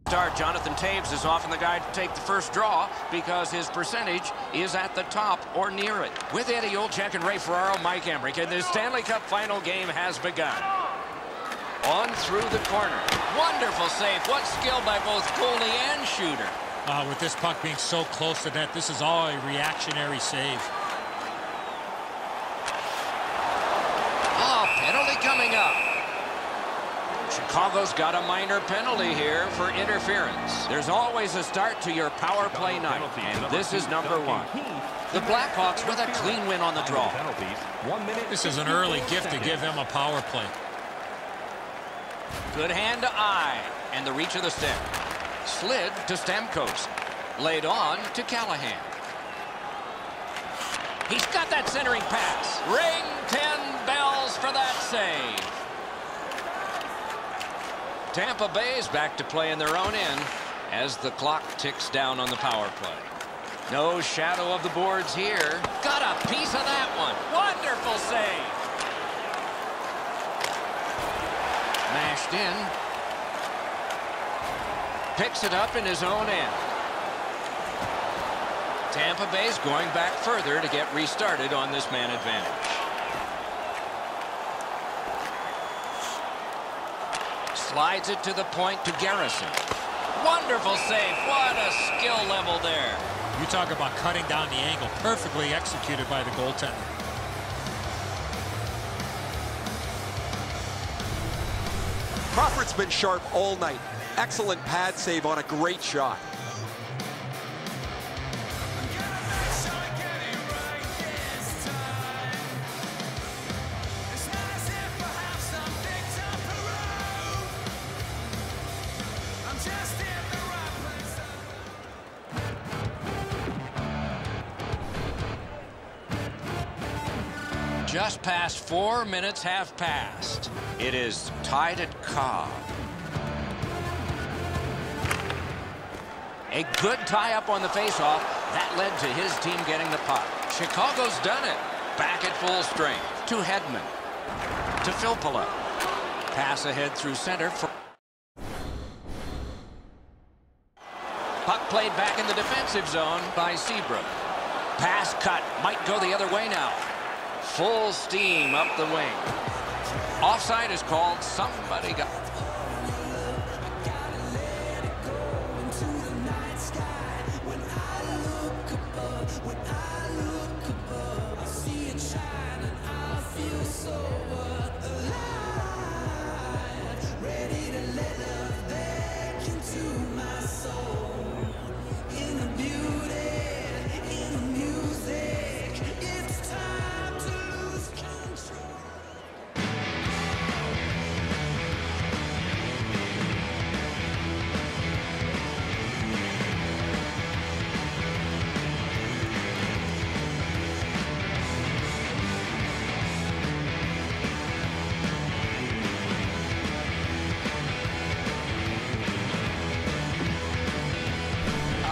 Star Jonathan Taves is often the guy to take the first draw because his percentage is at the top or near it. With Eddie Olczyk and Ray Ferraro, Mike Emmerich, and the Stanley Cup final game has begun. On through the corner. Wonderful save. What skill by both goalie and shooter. With this puck being so close to net, this is all a reactionary save. Oh, penalty coming up. Chicago's got a minor penalty here for interference. There's always a start to your power play night, and this is number one. The Blackhawks with a clean win on the draw. This is an early gift to give them a power play. Good hand to eye, and the reach of the stick. Slid to Stamkos. Laid on to Callahan. He's got that centering pass. Ring 10 bells for that save. Tampa Bay's back to play in their own end as the clock ticks down on the power play. No shadow of the boards here. Got a piece of that one. Wonderful save. Mashed in. Picks it up in his own end. Tampa Bay's going back further to get restarted on this man advantage. Slides it to the point to Garrison. Wonderful save. What a skill level there. You talk about cutting down the angle. Perfectly executed by the goaltender. Crawford's been sharp all night. Excellent pad save on a great shot. Just past 4 minutes have passed. It is tied at Cobb. A good tie-up on the face-off. That led to his team getting the puck. Chicago's done it. Back at full strength. To Hedman. To Filppula. Pass ahead through center. Puck played back in the defensive zone by Seabrook. Pass cut. Might go the other way now. Full steam up the wing. Offside is called. Somebody got...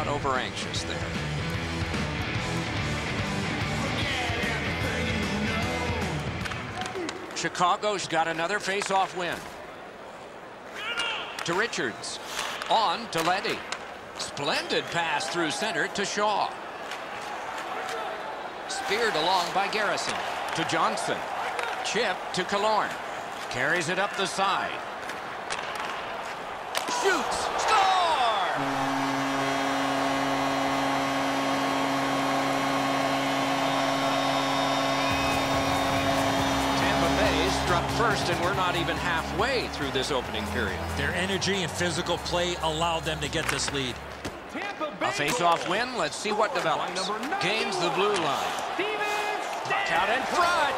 over anxious there. Chicago's got another face-off win. To Richards. On to Leddy. Splendid pass through center to Shaw. Speared along by Garrison. To Johnson. Chip to Killorn. Carries it up the side. Shoots. Score! Struck first, and we're not even halfway through this opening period. Their energy and physical play allowed them to get this lead. A face-off win. Let's see what develops. Gains the blue line. Puck out in front.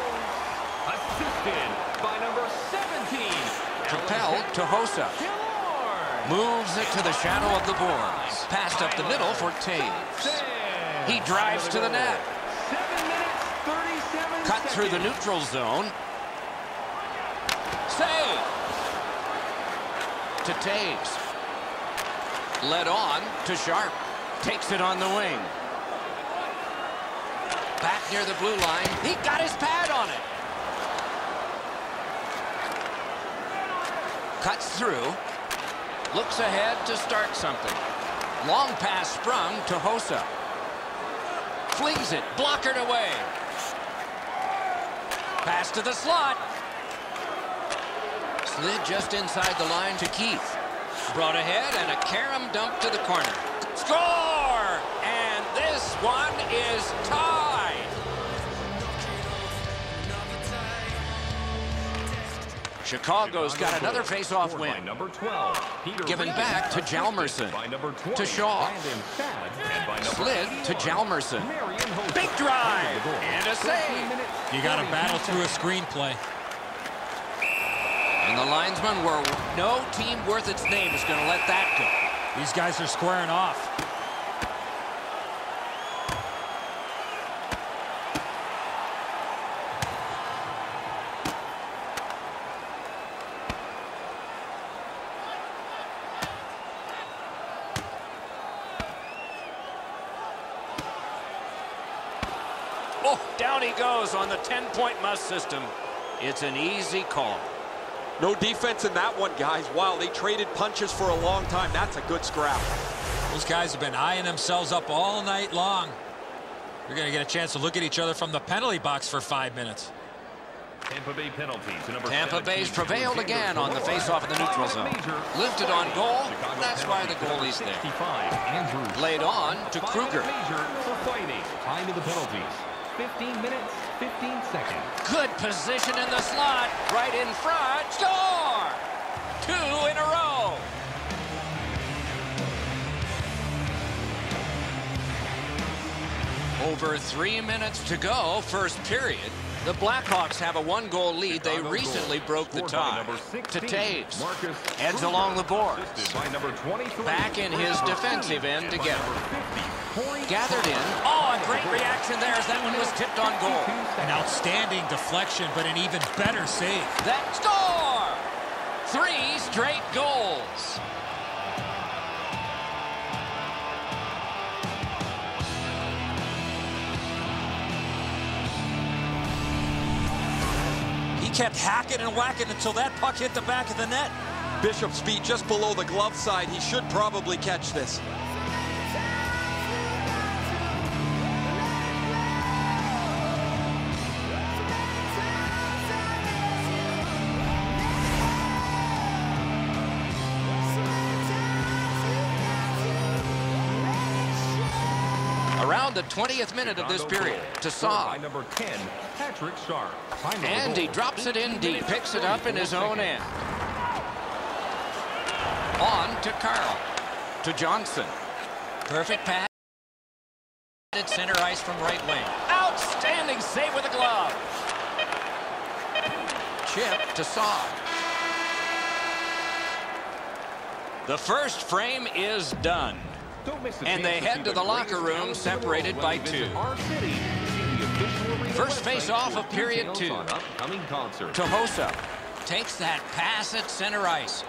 Assisted by number 17. Propelled to Hossa. Moves it to the shadow of the boards. Passed up the middle for Taves. He drives to the net. 7 minutes, 37 Cut through the neutral zone. Save! To Taves. Led on to Sharp. Takes it on the wing. Back near the blue line. He got his pad on it. Cuts through. Looks ahead to start something. Long pass sprung to Hossa. Flings it, blockered away. Pass to the slot. Slid just inside the line to Keith. Brought ahead and a carom dump to the corner. Score! And this one is tied. Chicago's got another face-off win. Given back to Hjalmarsson. To Shaw. Slid to Hjalmarsson. Big drive. And a save. You got to battle through a screenplay. And the linesman were no team worth its name is going to let that go. These guys are squaring off. Oh, down he goes on the 10-point must system. It's an easy call. No defense in that one, guys. Wow, they traded punches for a long time. That's a good scrap. Those guys have been eyeing themselves up all night long. You're going to get a chance to look at each other from the penalty box for 5 minutes. Tampa Bay penalties. Tampa Bay's prevailed again on the face-off in the neutral zone. Lifted on goal. That's why the goalie's there. Laid on to Kruger. Time of the penalties. 15 minutes, 15 seconds. Good position in the slot. Right in front. Score! 2 in a row. Over 3 minutes to go, first period. The Blackhawks have a 1-goal lead. They recently broke the tie. To Taves. Heads along the boards. Back in his defensive end together. Gathered in. Oh, a great reaction there as that one was tipped on goal. An outstanding deflection, but an even better save. That score! 3 straight goals. He kept hacking and whacking until that puck hit the back of the net. Bishop's feet just below the glove side. He should probably catch this. Around the 20th minute of this period to Saw. Number 10, Patrick Sharp. And he drops it in deep. Picks it up in his own end. On to Carl. To Johnson. Perfect pass. Center ice from right wing. Outstanding save with a glove. Chip to Saw. The first frame is done. And they head to the locker room separated by 2. First face-off of period 2. To Hossa. Takes that pass at center ice.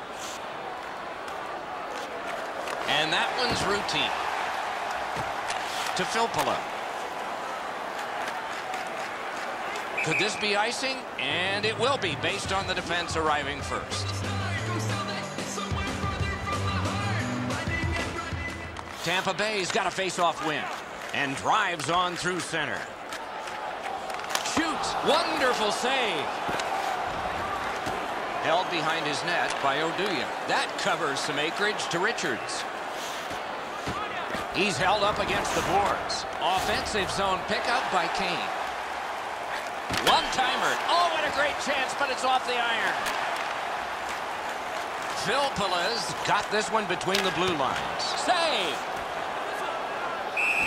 And that one's routine. To Filppula. Could this be icing? And it will be based on the defense arriving first. Tampa Bay's got a face-off win and drives on through center. Shoots. Wonderful save. Held behind his net by Oduya. That covers some acreage to Richards. He's held up against the boards. Offensive zone pickup by Kane. One-timer. Oh, what a great chance, but it's off the iron. Filppula's got this one between the blue lines. Save.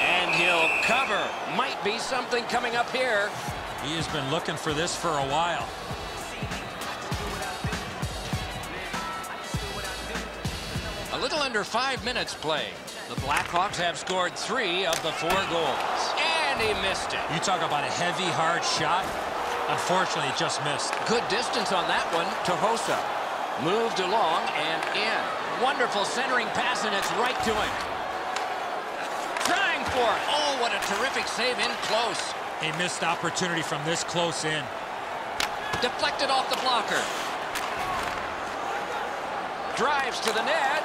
And he'll cover. Might be something coming up here. He has been looking for this for a while. A little under 5 minutes played. The Blackhawks have scored 3 of the 4 goals. And he missed it. You talk about a heavy, hard shot. Unfortunately, it just missed. Good distance on that one to Hossa. Moved along and in. Wonderful centering pass, and it's right to him. Trying for it. Oh, what a terrific save in close. A missed opportunity from this close in. Deflected off the blocker. Drives to the net.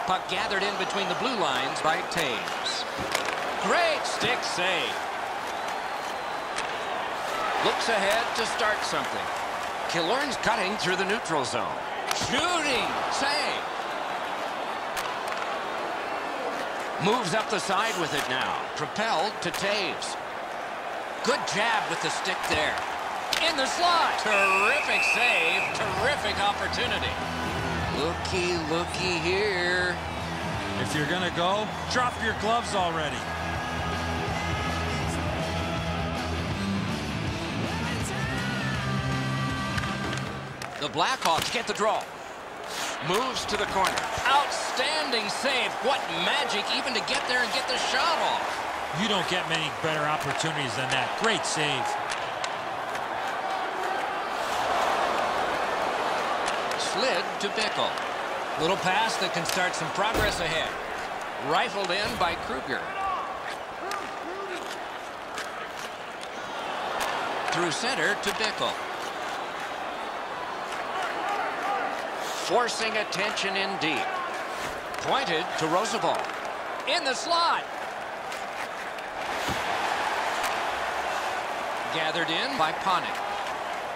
Puck gathered in between the blue lines by Taves. Great stick save. Looks ahead to start something. Killorn's cutting through the neutral zone. Shooting save. Moves up the side with it now. Propelled to Taves. Good jab with the stick there. In the slot. Terrific save. Terrific opportunity. Looky, looky here. If you're going to go, drop your gloves already. The Blackhawks get the draw. Moves to the corner. Outstanding save. What magic even to get there and get the shot off. You don't get many better opportunities than that. Great save. Slid to Bickle. Little pass that can start some progress ahead. Rifled in by Kruger. Through center to Bickle. Forcing attention in deep. Pointed to Roosevelt. In the slot. Gathered in by Panik.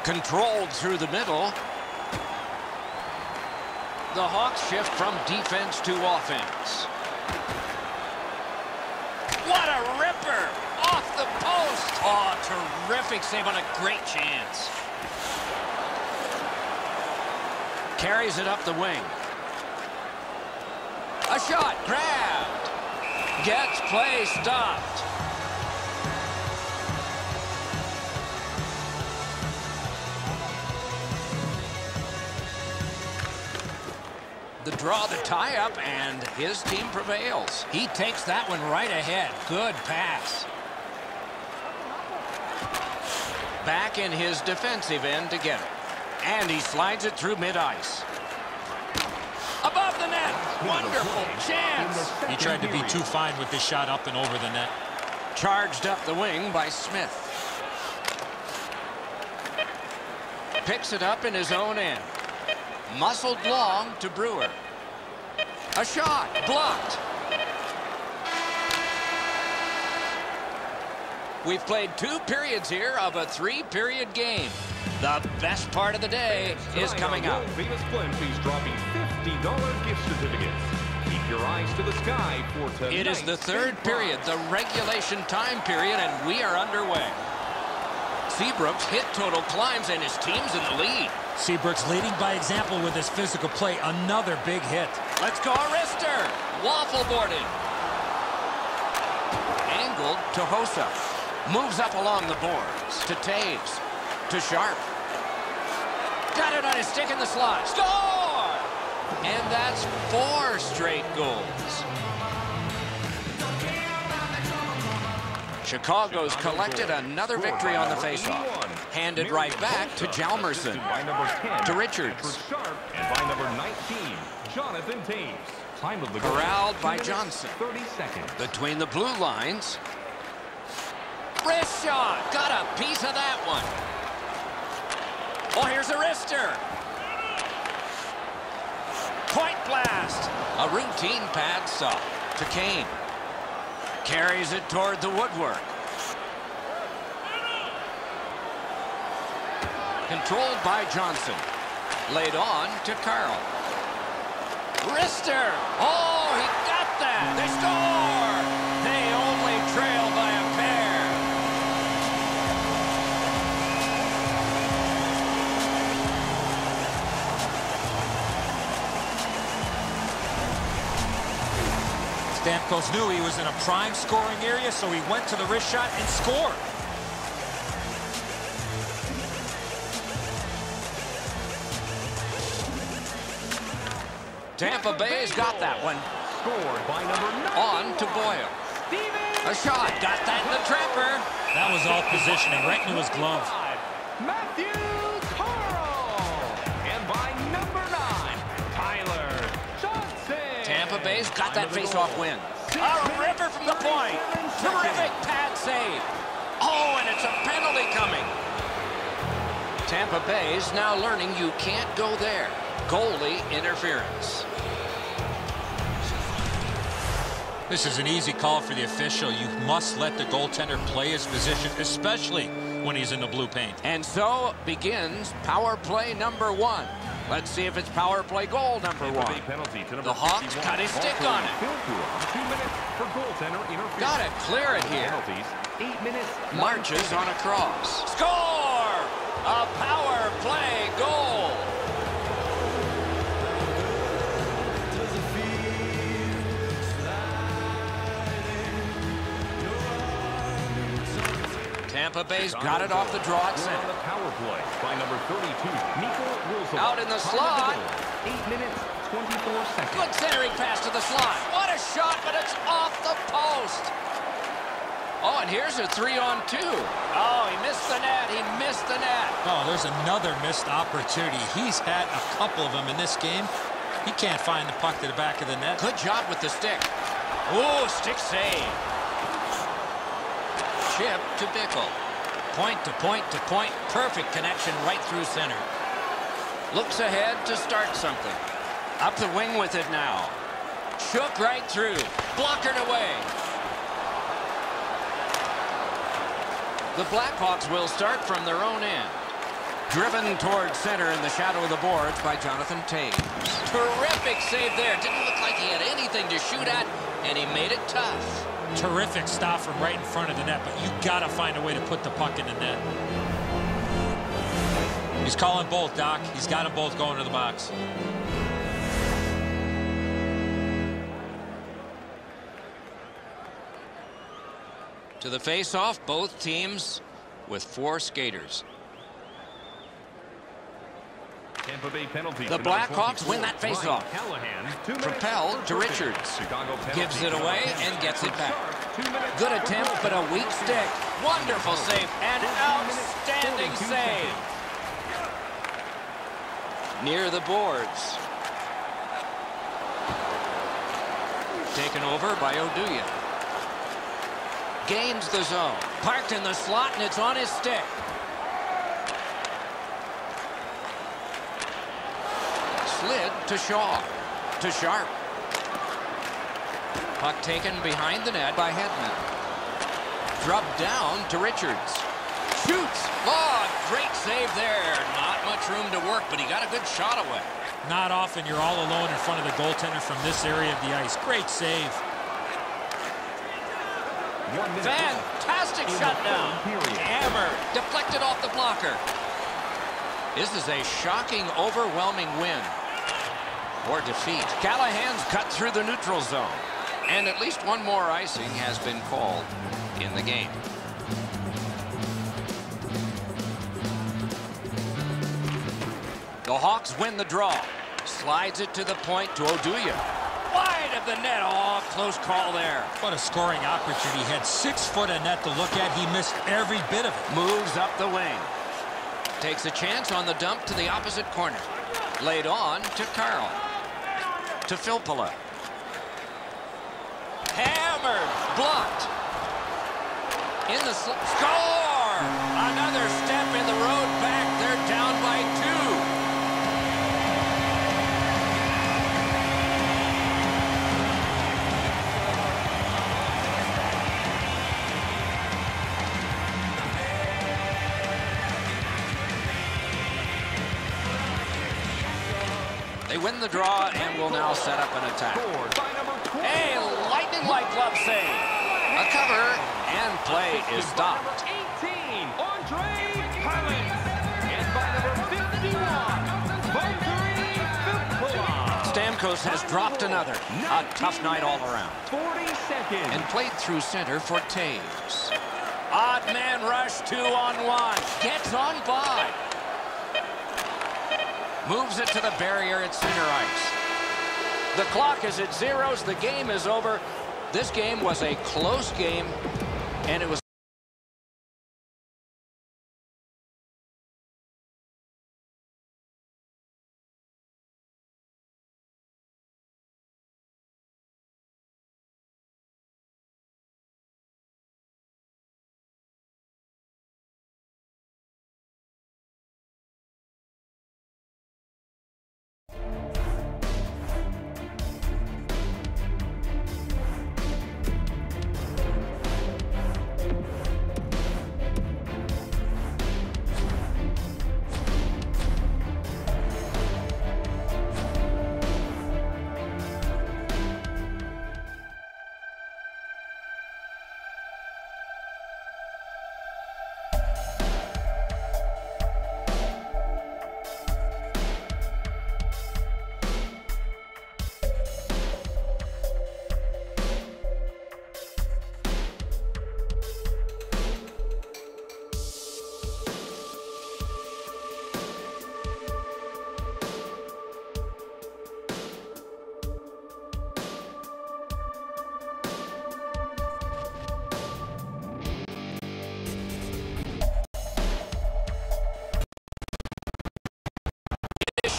Controlled through the middle. The Hawks shift from defense to offense. What a ripper! Off the post! Oh, terrific save on a great chance. Carries it up the wing. A shot grabbed. Gets play stopped. The draw, the tie-up, and his team prevails. He takes that one right ahead. Good pass. Back in his defensive end to get it. And he slides it through mid-ice. Above the net. Wonderful chance. He tried to be too fine with this shot up and over the net. Charged up the wing by Smith. Picks it up in his own end. Muscled long to Brewer. A shot blocked. We've played 2 periods here of a 3-period game. The best part of the day is coming up. Venus Plenty's dropping $50 gift certificates. Keep your eyes to the sky for tonight. It is the 3rd period, the regulation time period, and we are underway. Seabrook's hit total climbs and his team's in the lead. Seabrook's leading by example with his physical play. Another big hit. Let's go, Arister. Waffle boarding. Angled to Hossa. Moves up along the boards to Taves. To Sharp. Got it on his stick in the slot. Score! And that's 4 straight goals. Chicago's collected another victory on the faceoff. Handed right back to Hjalmarsson. To Richards. And by number 19, Jonathan Taves. Time of the goal. Corralled by Johnson. 30 seconds. Between the blue lines. Wrist shot. Got a piece of that one. Oh, here's a wrister. Point blast. A routine pad stop to Kane. Carries it toward the woodwork. Controlled by Johnson. Laid on to Carl. Wrister. Oh, he got that. They score. They only trail by a pair. Stamkos knew he was in a prime scoring area, so he went to the wrist shot and scored. Tampa Bay's got that one. Scored by number 9. On to Boyle. A shot. Got that in the trapper. That was all positioning right into his glove. Matthew Carl. And by number 9, Tyler Johnson. Tampa Bay's got that face-off win. A ripper from the point. Terrific pad save. Oh, and it's a penalty coming. Tampa Bay's now learning you can't go there. Goalie interference. This is an easy call for the official. You must let the goaltender play his position, especially when he's in the blue paint. And so begins power play number 1. Let's see if it's power play goal number 1. The Hawks got his stick on it. 2 minutes for goaltender interference. Got to clear it here. 8 minutes. Marches on a cross. Score! A power play goal. Tampa Bay's got it off the draw at center. The power play by number 32, out in the slot. 8 minutes, 24 seconds. Good centering pass to the slot. What a shot, but it's off the post. Oh, and here's a 3-on-2. Oh, he missed the net. He missed the net. Oh, there's another missed opportunity. He's had a couple of them in this game. He can't find the puck to the back of the net. Good job with the stick. Oh, stick save. Chip to Bickle. Point to point to point. Perfect connection right through center. Looks ahead to start something. Up the wing with it now. Shook right through. Blockered away. The Blackhawks will start from their own end. Driven towards center in the shadow of the boards by Jonathan Toews. Terrific save there. Didn't look like he had anything to shoot at, and he made it tough. Terrific stop from right in front of the net, but you got to find a way to put the puck in the net. He's calling both, Doc. He's got them both going to the box. To the face-off, both teams with 4 skaters. Tampa Bay penalty. The Blackhawks win that face-off. Propelled to Richards. Gives it away and gets it back. Good attempt, but a weak stick. Wonderful save. An outstanding save. Near the boards. Taken over by Oduya. Gains the zone. Parked in the slot, and it's on his stick. Slid to Shaw. To Sharp. Puck taken behind the net by Hedman. Drubbed down to Richards. Shoots. Oh, great save there. Not much room to work, but he got a good shot away. Not often you're all alone in front of the goaltender from this area of the ice. Great save. Fantastic shutdown. Hammered. Deflected off the blocker. This is a shocking, overwhelming win. Or defeat. Callahan's cut through the neutral zone. And at least one more icing has been called in the game. The Hawks win the draw. Slides it to the point to Oduya. Wide of the net. Oh, close call there. What a scoring opportunity. He had 6 foot of net to look at. He missed every bit of it. Moves up the wing. Takes a chance on the dump to the opposite corner. Laid on to Carl. To Filppula. Hammered. Blocked. In the score! Another step in the road back. They're down by 2. They win the draw and will now set up an attack. A lightning-like glove save. A cover and play is stopped. 18, Andre Collins. And by number 51, Valtteri Filppula. Stamkos has dropped another. A tough night all around. 40 seconds. And played through center for Toews. Odd man rush, 2-on-1. Gets on by. Moves it to the barrier at center ice. The clock is at zeros. The game is over. This game was a close game, and it was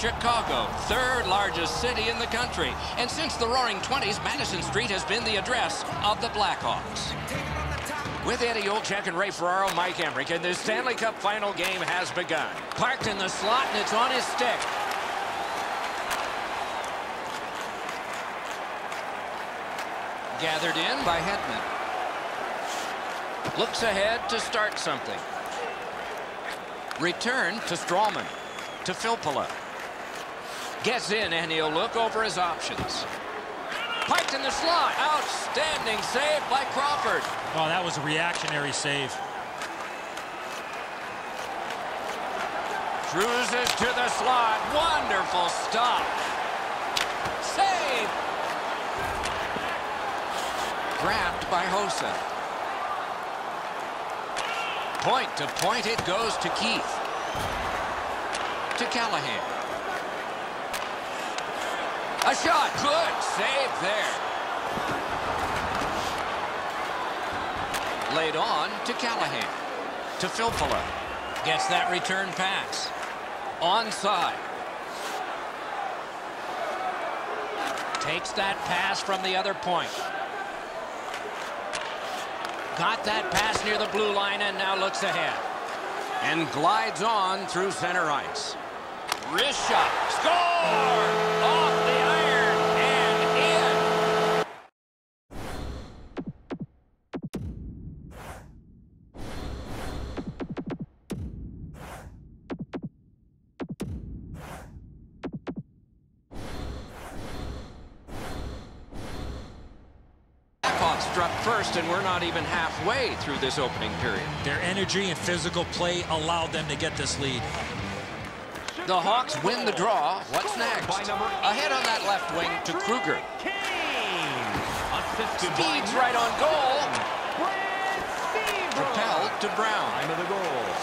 Chicago, third largest city in the country. And since the Roaring 20s, Madison Street has been the address of the Blackhawks. With Eddie Olczyk and Ray Ferraro, Mike Emrick, and the Stanley Cup final game has begun. Parked in the slot, and it's on his stick. Gathered in by Hedman. Looks ahead to start something. Return to Strawman. To Filppula. Gets in, and he'll look over his options. Piked in the slot. Outstanding save by Crawford. Oh, that was a reactionary save. Cruises to the slot. Wonderful stop. Save. Grabbed by Hossa. Point to point it goes to Keith. To Callahan. A shot. Good save there. Laid on to Callahan. To Filppula. Gets that return pass. Onside. Takes that pass from the other point. Got that pass near the blue line and now looks ahead. And glides on through center ice. Wrist shot. Score! Off the iron and in. Blackhawks struck first, and we're not even halfway through this opening period. Their energy and physical play allowed them to get this lead. The Hawks win the draw. What's next? Ahead on that left wing to Kruger. Speeds right on goal. Propelled to Brown.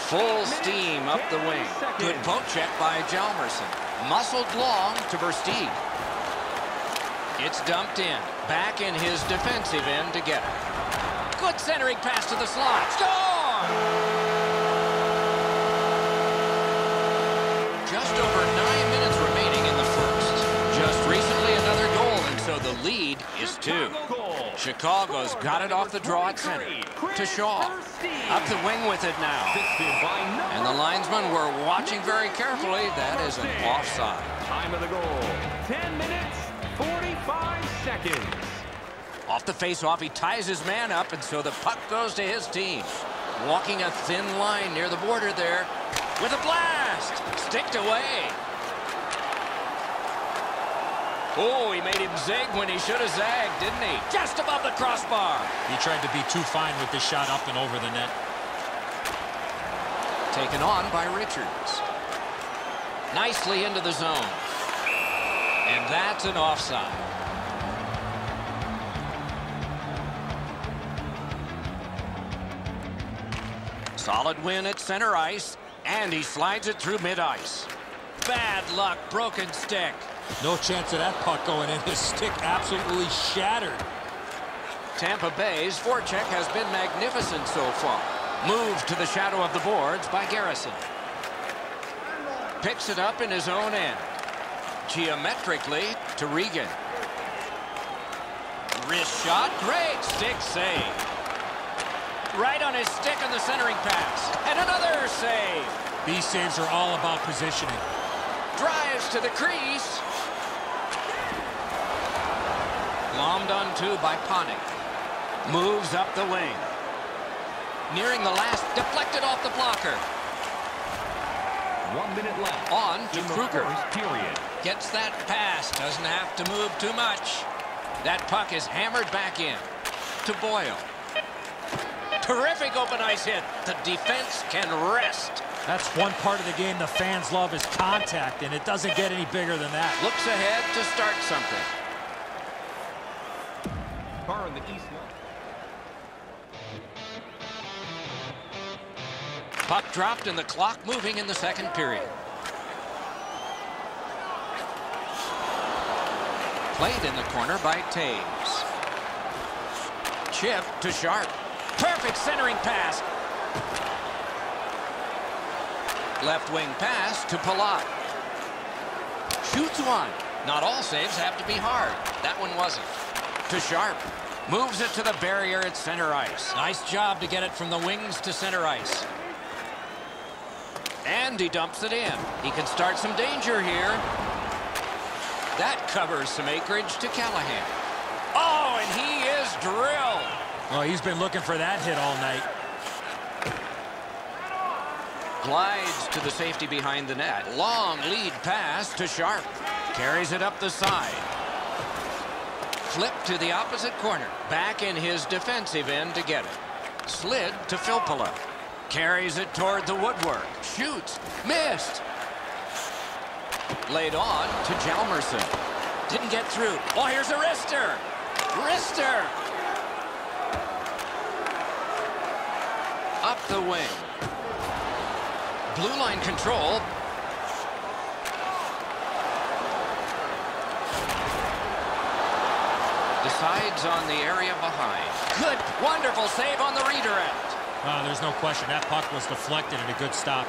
Full steam up the wing. Good poke check by Hjalmarsson. Muscled long to Versteeg. It's dumped in. Back in his defensive end to get it. Good centering pass to the slot. Score! Just over 9 minutes remaining in the first. Just recently another goal, and so the lead is 2. Chicago's got it off the draw at center. To Shaw. Up the wing with it now. And the linesmen were watching very carefully. That is an offside. Time of the goal. 10 minutes, 45 seconds. Off the face-off, he ties his man up, and so the puck goes to his team. Walking a thin line near the border there. With a blast! Sticked away. Oh, he made him zig when he should have zagged, didn't he? Just above the crossbar. He tried to be too fine with this shot up and over the net. Taken on by Richards. Nicely into the zone. And that's an offside. Solid win at center ice, and he slides it through mid-ice. Bad luck, broken stick. No chance of that puck going in. His stick absolutely shattered. Tampa Bay's forecheck has been magnificent so far. Moved to the shadow of the boards by Garrison. Picks it up in his own end. Geometrically to Regan. Wrist shot, great stick save. Right on his stick on the centering pass. And another save. These saves are all about positioning. Drives to the crease. Glommed on to by Panik. Moves up the wing. Nearing the last, deflected off the blocker. 1 minute left. On to Kruger. Period. Gets that pass. Doesn't have to move too much. That puck is hammered back in. To Boyle. Terrific open ice hit. The defense can rest. That's one part of the game the fans love is contact, and it doesn't get any bigger than that. Looks ahead to start something. Car in the east. Puck dropped and the clock moving in the second period. Played in the corner by Taves. Chip to Sharp. Perfect centering pass. Left wing pass to Palat. Shoots one. Not all saves have to be hard. That one wasn't. To Sharp. Moves it to the barrier at center ice. Nice job to get it from the wings to center ice. And he dumps it in. He can start some danger here. That covers some acreage to Callahan. Oh, and he is drilled. Well, he's been looking for that hit all night. Glides to the safety behind the net. Long lead pass to Sharp. Carries it up the side. Flip to the opposite corner. Back in his defensive end to get it. Slid to Filppula. Carries it toward the woodwork. Shoots. Missed. Laid on to Hjalmarsson. Didn't get through. Oh, here's a wrister. Wrister. Up the wing. Blue line control. Decides on the area behind. Good, wonderful save on the redirect. There's no question. That puck was deflected and a good stop.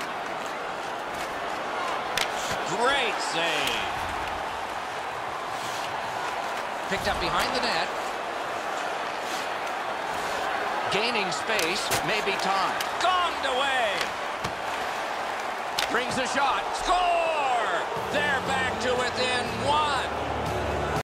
Great save. Picked up behind the net. Gaining space, maybe time. Gonged away. Brings a shot. Score! They're back